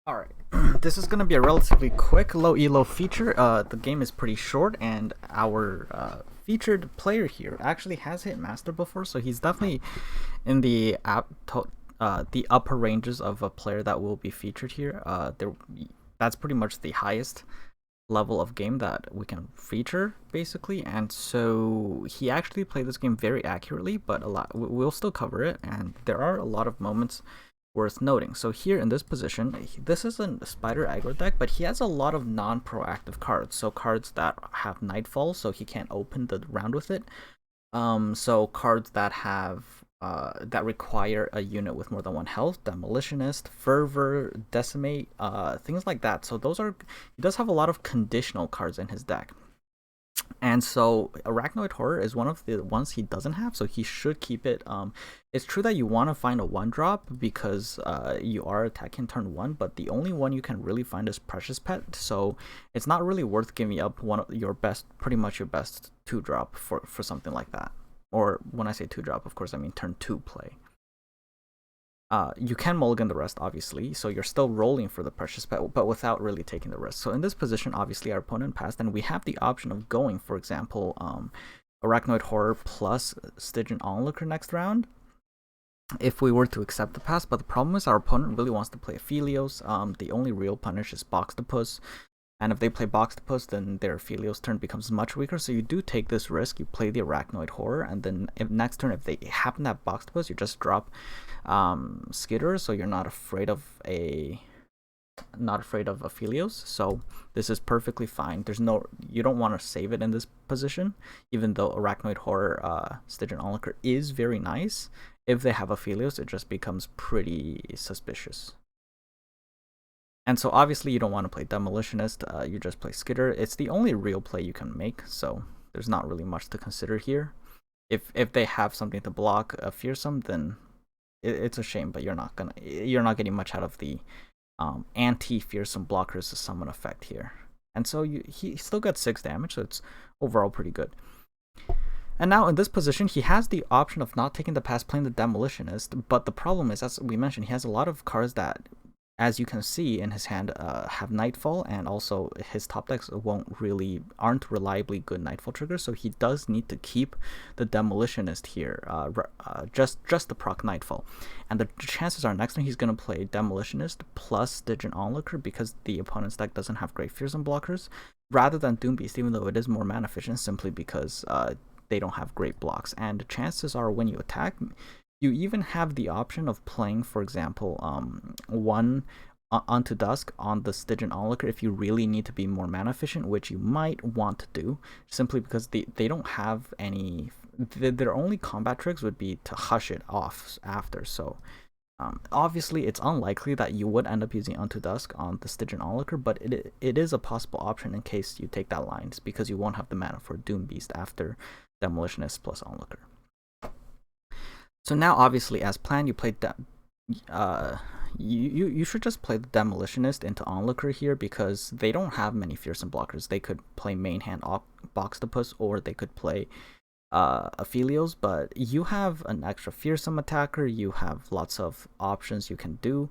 Alright, this is going to be a relatively quick low elo feature. The game is pretty short, and our featured player here actually has hit master before, so he's definitely in the upper ranges of a player that will be featured here. That's pretty much the highest level of game that we can feature, basically, and so he actually played this game very accurately, but we'll still cover it, and there are a lot of moments worth noting. So here in this position, this is a spider aggro deck, but he has a lot of non-proactive cards. So cards that have Nightfall, so he can't open the round with it. So cards that have that require a unit with more than one health, Demolitionist, Fervor, Decimate, things like that. So he does have a lot of conditional cards in his deck. And so Arachnoid Horror is one of the ones he doesn't have, so he should keep it. It's true that you want to find a 1-drop because you are attacking turn 1, but the only one you can really find is Precious Pet, so it's not really worth giving up pretty much your best 2-drop for something like that. Or when I say 2-drop, of course I mean turn 2 play. You can mulligan the rest, obviously, so you're still rolling for the Precious Pet, but without really taking the risk. So in this position, obviously, our opponent passed, and we have the option of going, for example, Arachnoid Horror plus Stygian Onlooker next round, if we were to accept the pass. But the problem is our opponent really wants to play Aphelios. The only real punish is Boxtopus, and if they play Boxtopus, then their Aphelios turn becomes much weaker, so you do take this risk. You play the Arachnoid Horror, and then next turn, if they happen to have Boxtopus, you just drop Skitter, so you're not afraid of Aphelios. So this is perfectly fine. You don't want to save it in this position, even though Arachnoid Horror Stygian Onlooker is very nice. If they have Aphelios, it just becomes pretty suspicious. And so obviously you don't want to play Demolitionist, you just play Skitter. It's the only real play you can make, so there's not really much to consider here. If they have something to block a Fearsome, then it's a shame, but you're not getting much out of the anti-Fearsome blockers to summon effect here. And so he still got 6 damage, so it's overall pretty good. And now in this position, he has the option of not taking the pass, playing the Demolitionist, but the problem is, as we mentioned, he has a lot of cards that, as you can see in his hand, have Nightfall, and also his top decks aren't reliably good Nightfall triggers, so he does need to keep the Demolitionist here, just the proc Nightfall. And the chances are next time he's going to play Demolitionist plus Stygian Onlooker, because the opponent's deck doesn't have great Fearsome blockers, rather than Doom Beast, even though it is more mana efficient, simply because they don't have great blocks. And chances are when you attack, you even have the option of playing, for example, one Unto Dusk on the Stygian Onlooker if you really need to be more mana efficient, which you might want to do, simply because they don't have any. Their only combat tricks would be to hush it off after. So obviously it's unlikely that you would end up using Unto Dusk on the Stygian Onlooker, but it is a possible option in case you take that line, because you won't have the mana for Doom Beast after Demolitionist plus Onlooker. So now, obviously, as planned, you played you should just play the Demolitionist into Onlooker here, because they don't have many Fearsome blockers. They could play main hand Boxtopus, or they could play Aphelios, but you have an extra Fearsome attacker. You have lots of options you can do.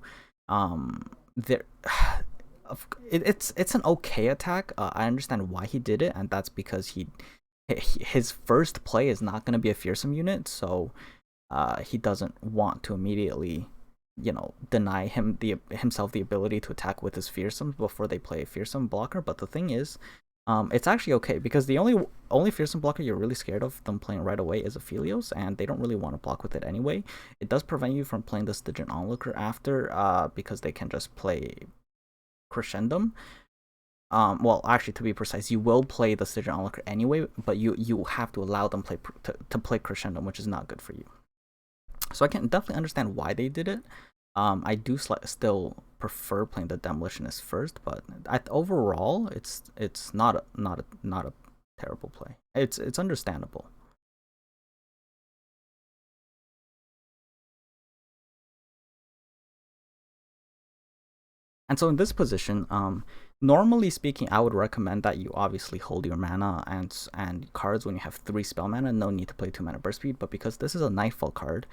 It's an okay attack. I understand why he did it, and that's because his first play is not going to be a Fearsome unit, so he doesn't want to immediately, deny himself the ability to attack with his Fearsomes before they play a Fearsome blocker. But the thing is, it's actually okay, because the only Fearsome blocker you're really scared of them playing right away is Aphelios, and they don't really want to block with it anyway. It does prevent you from playing the Stygian Onlooker after, because they can just play Crescendum. Well, actually, to be precise, you will play the Stygian Onlooker anyway, but you have to allow them to play Crescendum, which is not good for you. So I can definitely understand why they did it. I do still prefer playing the Demolitionist first, but overall, it's not a terrible play. It's understandable. And so in this position, normally speaking, I would recommend that you obviously hold your mana and cards when you have 3 spell mana. No need to play 2 mana burst speed, but because this is a Nightfall card,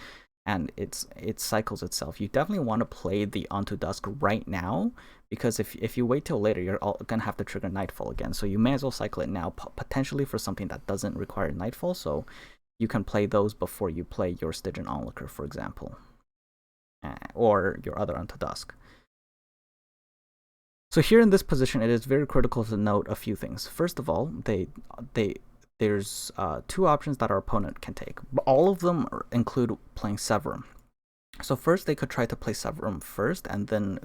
and it cycles itself. You definitely want to play the Onto Dusk right now, because if you wait till later, you're gonna have to trigger Nightfall again. So you may as well cycle it now, potentially for something that doesn't require Nightfall. So you can play those before you play your Stygian Onlooker, for example, or your other Onto Dusk. So here in this position, it is very critical to note a few things. First of all, there's two options that our opponent can take. All of them include playing Severum. So first, they could try to play Severum first, and then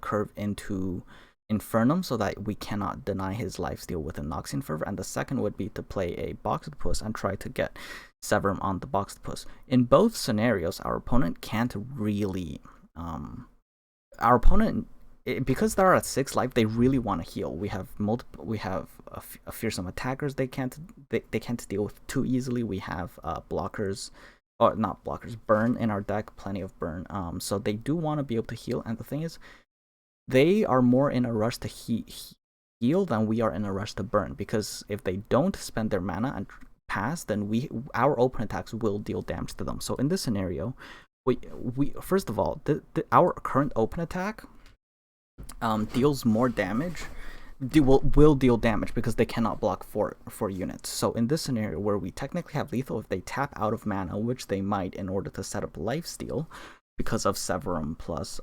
curve into Infernum, so that we cannot deny his lifesteal with a Noxian Fervor. And the second would be to play a Boxtopus and try to get Severum on the Boxtopus. In both scenarios, our opponent can't really. Our opponent, because they're at 6 life, they really want to heal. We have multiple. We have a fearsome attackers. They can't deal with too easily. We have blockers, or not blockers, burn in our deck. Plenty of burn. So they do want to be able to heal. And the thing is, they are more in a rush to heal than we are in a rush to burn. Because if they don't spend their mana and pass, then our open attacks will deal damage to them. So in this scenario, we first of all, our current open attack deals more damage, will deal damage because they cannot block four units. So in this scenario where we technically have lethal, if they tap out of mana, which they might in order to set up lifesteal because of Severum plus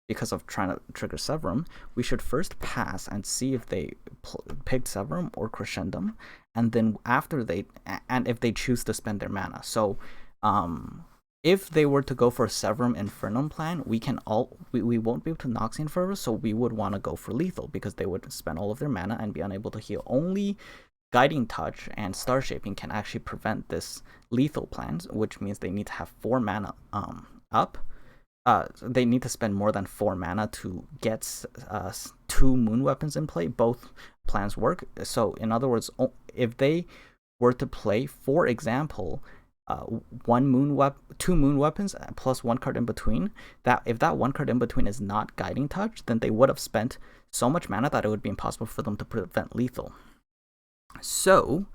because of trying to trigger Severum, we should first pass and see if they picked Severum or Crescendum, and then after if they choose to spend their mana. So if they were to go for a Severum Infernum plan, we won't be able to Noxian Fervor, so we would want to go for lethal because they would spend all of their mana and be unable to heal. Only Guiding Touch and Star Shaping can actually prevent this lethal plan, which means they need to have 4 mana up. They need to spend more than 4 mana to get 2 moon weapons in play. Both plans work. So in other words, if they were to play, for example, 2 moon weapons plus 1 card in between, that if that 1 card in between is not Guiding Touch, then they would have spent so much mana that it would be impossible for them to prevent lethal. So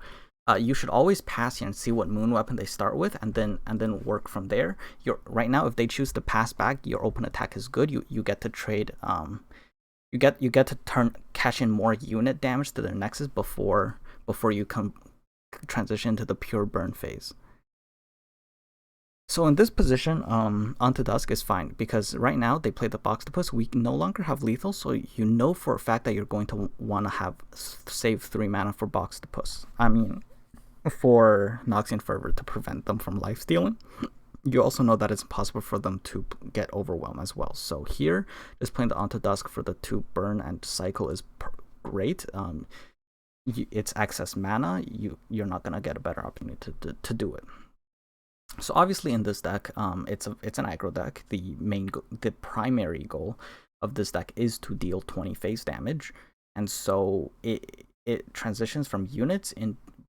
you should always pass here and see what moon weapon they start with, and then work from there. Right now, if they choose to pass back, your open attack is good. You get to trade. You get to cash in more unit damage to their Nexus before you transition to the pure burn phase. So in this position, Onto Dusk is fine, because right now they play the Boxtopus. We no longer have lethal, so you know for a fact that you're going to want to have save 3 mana for Boxtopus. I mean, for Noxian Fervor to prevent them from lifestealing. You also know that it's impossible for them to get Overwhelm as well. So here, just playing the Onto Dusk for the 2 burn and cycle is great. It's excess mana. You're not gonna get a better opportunity to do it. So obviously in this deck, it's an aggro deck. The primary goal of this deck is to deal 20 phase damage, and so it transitions from units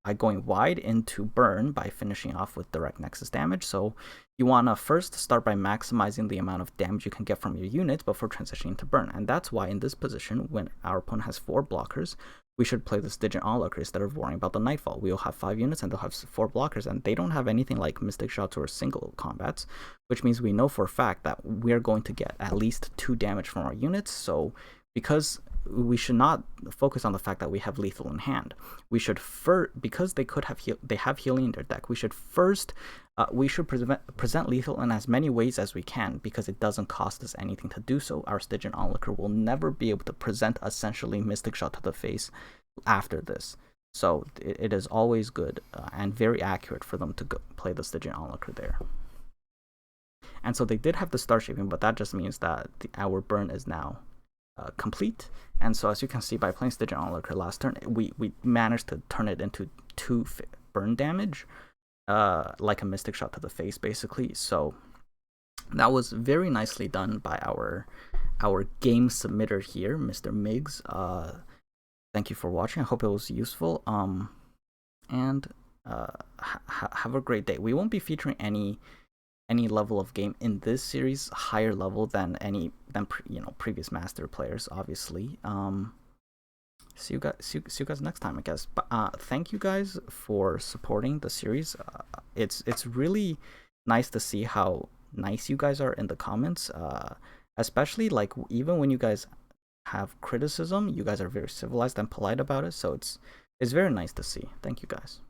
by going wide into burn by finishing off with direct Nexus damage. So you want to first start by maximizing the amount of damage you can get from your units before transitioning to burn. And that's why in this position, when our opponent has 4 blockers, we should play the Stygian Onlooker instead of worrying about the Nightfall. We'll have 5 units and they'll have 4 blockers, and they don't have anything like Mystic Shots or single combats, which means we know for a fact that we're going to get at least 2 damage from our units. So because we should not focus on the fact that we have lethal in hand, we should because they have healing in their deck, we should first present lethal in as many ways as we can, because it doesn't cost us anything to do so. Our Stygian Onlooker will never be able to present essentially Mystic Shot to the face after this. So it is always good and very accurate for them to play the Stygian Onlooker there. And so they did have the Star Shaping, but that just means that our burn is now complete. And so as you can see, by playing Stygian Onlooker last turn, we managed to turn it into 2 burn damage, like a Mystic Shot to the face, basically. So that was very nicely done by our game submitter here, Mr. Miggs. Thank you for watching. I hope it was useful. And have a great day. We won't be featuring any level of game in this series higher level than previous master players, obviously. See you guys next time, I guess. But thank you guys for supporting the series. It's really nice to see how nice you guys are in the comments. Especially like even when you guys have criticism, you guys are very civilized and polite about it. So it's very nice to see. Thank you guys.